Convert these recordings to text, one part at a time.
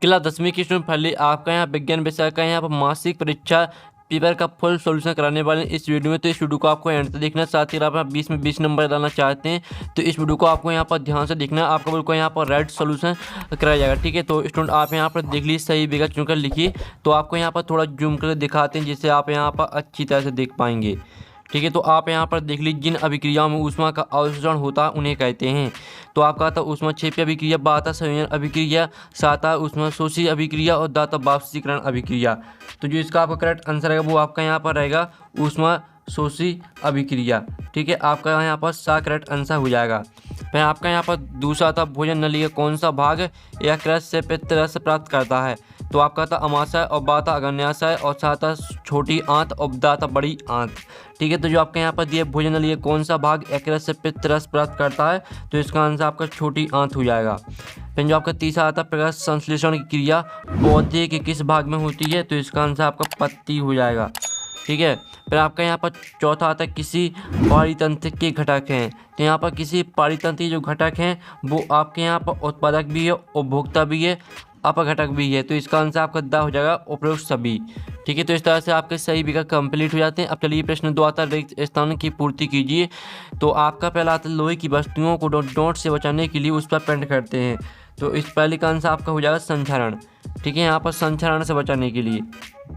Class 10वीं की student family, आपका यहाँ विज्ञान विषय का यहाँ पर मासिक परीक्षा पेपर का फुल सॉल्यूशन कराने वाले हैं इस वीडियो में। तो इस वीडियो को आपको एंड तक देखना है। साथ ही अगर आप 20 में 20 नंबर डालना चाहते हैं तो इस वीडियो को आपको यहाँ पर ध्यान से देखना है। आपका बिल्कुल यहाँ पर राइट सॉल्यूशन कराया जाएगा, ठीक है। तो स्टूडेंट आप यहाँ पर देख लीजिए, सही विकल्प चुनकर लिखिए। तो आपको यहाँ पर थोड़ा जूम करके दिखाते हैं जिससे आप यहाँ पर अच्छी तरह से देख पाएंगे, ठीक है। तो आप यहाँ पर देख लीजिए, जिन अभिक्रियाओं में ऊष्मा का अवशोषण होता है उन्हें कहते हैं। तो आपका था ऊष्मा क्षेपी अभिक्रिया, बाता संयोजन अभिक्रिया, साता ऊष्मा शोषी अभिक्रिया और दाता वाष्पीकरण अभिक्रिया। तो जो इसका आपका करेक्ट आंसर रहेगा वो आपका यहाँ पर रहेगा ऊष्मा शोषी अभिक्रिया, ठीक है। आपका यहाँ पर सा करेक्ट आंसर हो जाएगा। फिर आपका यहाँ पर दूसरा था भोजन नली का कौन सा भाग या क्रस से पित्त रस प्राप्त करता है। तो आपका था अमाशय और बाता अग्न्याशय और साता छोटी आंत और दाता बड़ी आंत, ठीक है। तो जो आपके यहाँ पर दिए भोजन नली कौन सा भाग यकृत से पित्त रस प्राप्त करता है, तो इसका आंसर आपका छोटी आंत हो जाएगा। फिर जो आपका तीसरा आता है प्रकाश संश्लेषण की क्रिया पौधे के किस भाग में होती है, तो इसका आंसर आपका पत्ती हो जाएगा, ठीक है। फिर आपका यहाँ पर चौथा आता है किसी पारितंत्र के घटक हैं। तो यहाँ पर किसी पारितंत्र जो घटक हैं वो आपके यहाँ पर उत्पादक भी है, उपभोक्ता भी है, अपघटक भी है। तो इसका आंसर आपका द हो जाएगा उपरोक्त सभी, ठीक है। तो इस तरह से आपके सही विकल्प कंप्लीट हो जाते हैं। अब चलिए प्रश्न 2 आता है रिक्त स्थान की पूर्ति कीजिए। तो आपका पहला आता है लोहे की वस्तुओं को डोंट से बचाने के लिए उस पर पेंट करते हैं। तो इस पहले का आंसर आपका हो जाएगा संक्षारण, ठीक है। यहाँ पर संक्षारण से बचाने के लिए,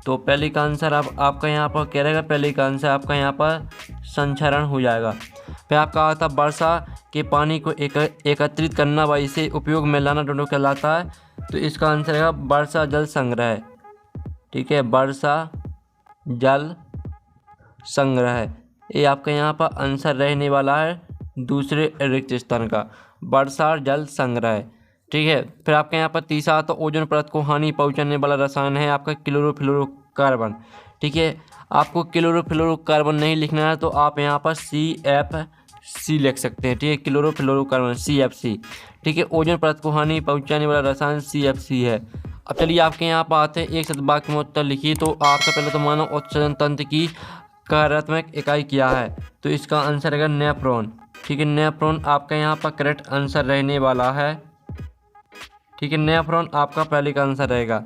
तो पहले का आंसर आपका यहाँ पर क्या रहेगा, पहले का आंसर आपका यहाँ पर संक्षारण हो जाएगा। फिर आपका आता वर्षा के पानी को एकत्रित करना व इसे उपयोग में लाना दोनों कहलाता है। तो इसका आंसर रहेगा वर्षा जल संग्रह, ठीक है। वर्षा जल संग्रह, ये आपका यहाँ पर आंसर रहने वाला है दूसरे रिक्त स्थान का, वर्षा जल संग्रह, ठीक है। फिर आपके यहाँ पर तीसरा तो ओजोन परत को हानि पहुँचाने वाला रसायन है आपका क्लोरोफ्लोरोकार्बन, ठीक है। आपको क्लोरोफ्लोरोकार्बन नहीं लिखना है तो आप यहाँ पर CFC लिख सकते हैं, ठीक है। क्लोरोफ्लोरोकार्बन CFC, ठीक है। ओजोन परत को हानि पहुँचाने वाला रसायन CFC है। अब चलिए आपके यहाँ पर आते हैं एक शतवाक्य में उत्तर लिखिए। तो आपका पहले तो मानव उत्सर्जन तंत्र की कार्यात्मक इकाई क्या है, तो इसका आंसर रहेगा नेफ्रॉन, ठीक है। नेफ्रॉन आपका यहाँ पर करेक्ट आंसर रहने वाला है, ठीक है। नेफ्रॉन आपका पहले का आंसर रहेगा।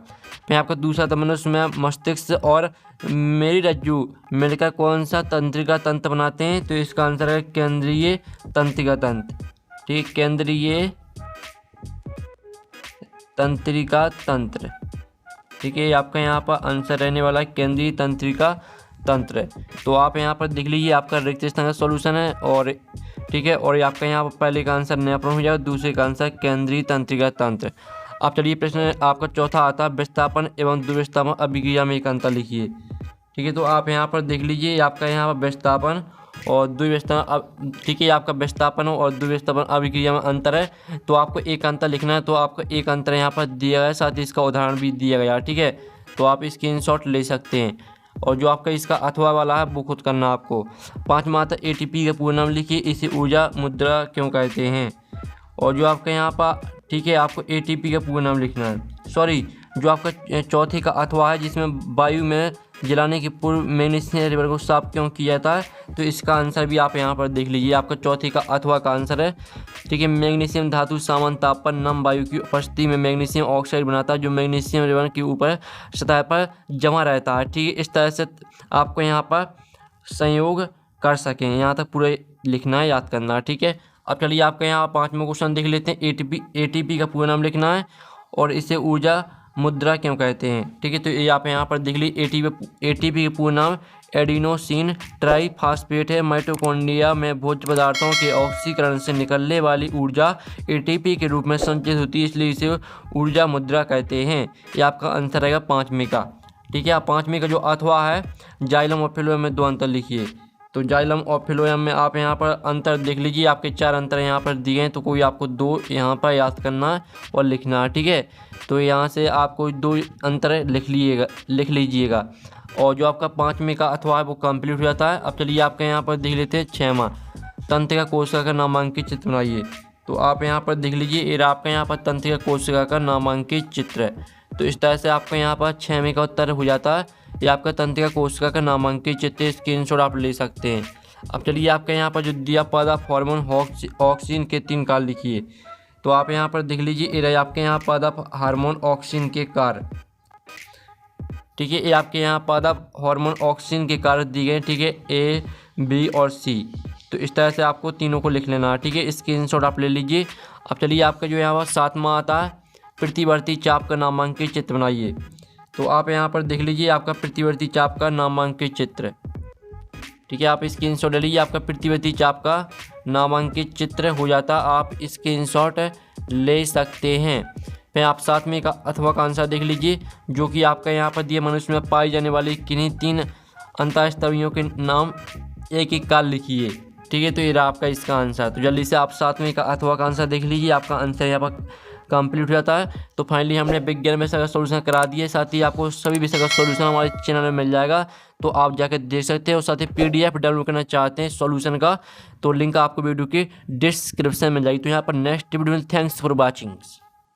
फिर आपका दूसरा था मनुष्य में मस्तिष्क और मेरी रज्जू मिलकर कौन सा तंत्रिका तंत्र बनाते हैं, तो इसका आंसर है केंद्रीय तंत्रिका तंत्र, ठीक, केंद्रीय तंत्रिका तंत्र, ठीक है। आपका यहाँ पर आंसर रहने वाला है केंद्रीय तंत्रिका तंत्र। तो आप यहाँ पर देख लीजिए आपका रिक्त स्थान का सॉल्यूशन है, और ठीक है। और आपका यहाँ पर पहले का आंसर नेफ्रॉन हो जाएगा, दूसरे का आंसर केंद्रीय तंत्रिका तंत्र। अब चलिए प्रश्न आपका चौथा आता है विस्थापन एवं दुर्विस्थापन अभिक्रिया में एक अंतर लिखिए, ठीक है। तो आप यहाँ पर देख लीजिए आपका यहाँ पर विस्थापन और दुर्विस्थापन, ठीक है। आपका विस्थापन और दुर्विस्थापन अभिक्रिया में अंतर है, तो आपको एक अंतर लिखना है। तो आपको एक अंतर यहाँ पर दिया गया है, साथ ही इसका उदाहरण भी दिया गया है, ठीक है। तो आप स्क्रीनशॉट ले सकते हैं, और जो आपका इसका अथवा वाला है वो खुद करना आपको। पाँचवा आता है ATP का पूर्ण नाम लिखिए, इसे ऊर्जा मुद्रा क्यों कहते हैं। और जो आपका यहाँ पर, ठीक है, आपको ATP का पूर्ण नाम लिखना है। सॉरी, जो आपका चौथे का अथवा है जिसमें वायु में जलाने के पूर्व मैग्नीशियम रिवर को साफ क्यों किया जाता है, तो इसका आंसर भी आप यहाँ पर देख लीजिए। आपका चौथे का अथवा का आंसर है, ठीक है। मैग्नीशियम धातु सामान्य ताप पर नम वायु की उपस्थिति में मैग्नीशियम ऑक्साइड बनाता है जो मैग्नीशियम रिवर के ऊपर सतह पर जमा रहता है, ठीक है। इस तरह से आपको यहाँ पर संयोग कर सकें, यहाँ तक पूरे लिखना है, याद करना है, ठीक है। अब चलिए आपका यहाँ 5वां क्वेश्चन देख लेते हैं। ATP का पूरा नाम लिखना है और इसे ऊर्जा मुद्रा क्यों कहते हैं, ठीक है। तो ये आप यहाँ पर देख लीजिए ATP के पूर्ण नाम एडिनोसिन ट्राइफॉस्फेट है। माइटोकॉन्ड्रिया में भोज्य पदार्थों के ऑक्सीकरण से निकलने वाली ऊर्जा ATP के रूप में संचित होती है, इसलिए इसे ऊर्जा मुद्रा कहते हैं। ये आपका आंसर रहेगा 5वें का, ठीक है। आप 5वें का जो अथवा है जाइलम और फिलोएम में 2 अंतर लिखिए। तो जाइलम और फिलोएम में आप यहाँ पर अंतर देख लीजिए, आपके 4 अंतर यहाँ पर दिए हैं, तो कोई आपको 2 यहाँ पर याद करना है और लिखना है, ठीक है। तो यहाँ से आपको 2 अंतर लिख लीजिएगा। और जो आपका 5वें का अथवा है वो कंप्लीट हो जाता है। अब चलिए आपके यहाँ पर देख लेते हैं 6वां तंत्रिका कोशिका का नामांकित चित्र बनाइए। तो आप यहाँ पर देख लीजिए, ये आपका यहाँ पर तंत्रिका कोशिका का नामांकित चित्र है। तो इस तरह से आपका यहाँ पर 6वें का उत्तर हो जाता है। ये आपका तंत्रिका कोशिका का नामांकित चित्र, स्क्रीनशॉट आप ले सकते हैं। अब चलिए आपके यहाँ पर जो दिया पदा हार्मोन ऑक्सीजन के 3 काल लिखिए। तो आप यहाँ पर देख लीजिए, ये रहे आपके यहाँ पादप हार्मोन ऑक्सीजन के कार्य। ठीक है, ये आपके यहाँ पादप हार्मोन ऑक्सीजन के कार्य दिए गए। ठीक है, ए, बी और सी। तो इस तरह से आपको तीनों को लिख लेना है। ठीक है, स्क्रीनशॉट आप ले लीजिए। अब चलिए आपका जो यहाँ पर 7वां आता है प्रतिवर्ती चाप का नामांकित चित्र बनाइए। तो आप यहाँ पर देख लीजिए आपका प्रतिवर्ती चाप का नामांकित चित्र। ठीक है, आप स्क्रीनशॉट ले लीजिए, आपका प्रतिवर्ती चाप का नामांकित चित्र हो जाता, आप स्क्रीनशॉट ले सकते हैं। फिर आप 7वें का अथवा का आंसर देख लीजिए, जो कि आपका यहाँ पर दिए मनुष्य में पाई जाने वाली किन्हीं 3 अंतःस्तरीयों के नाम एक एक काल लिखिए। ठीक है, तो ये रहा आपका इसका आंसर। तो जल्दी से आप 7वें का अथवा का आंसर देख लीजिए, आपका आंसर यहाँ पर कंप्लीट हो जाता है। तो फाइनली हमने विज्ञान विषय का सोल्यूशन करा दिया, साथ ही आपको सभी विषय का सोल्यूशन हमारे चैनल में मिल जाएगा, तो आप जाकर देख सकते हैं। और साथ ही PDF डाउनलोड करना चाहते हैं सोल्यूशन का, तो लिंक आपको वीडियो के डिस्क्रिप्शन में मिल जाएगी। तो यहाँ पर नेक्स्ट वीडियो में थैंक्स फॉर वॉचिंग।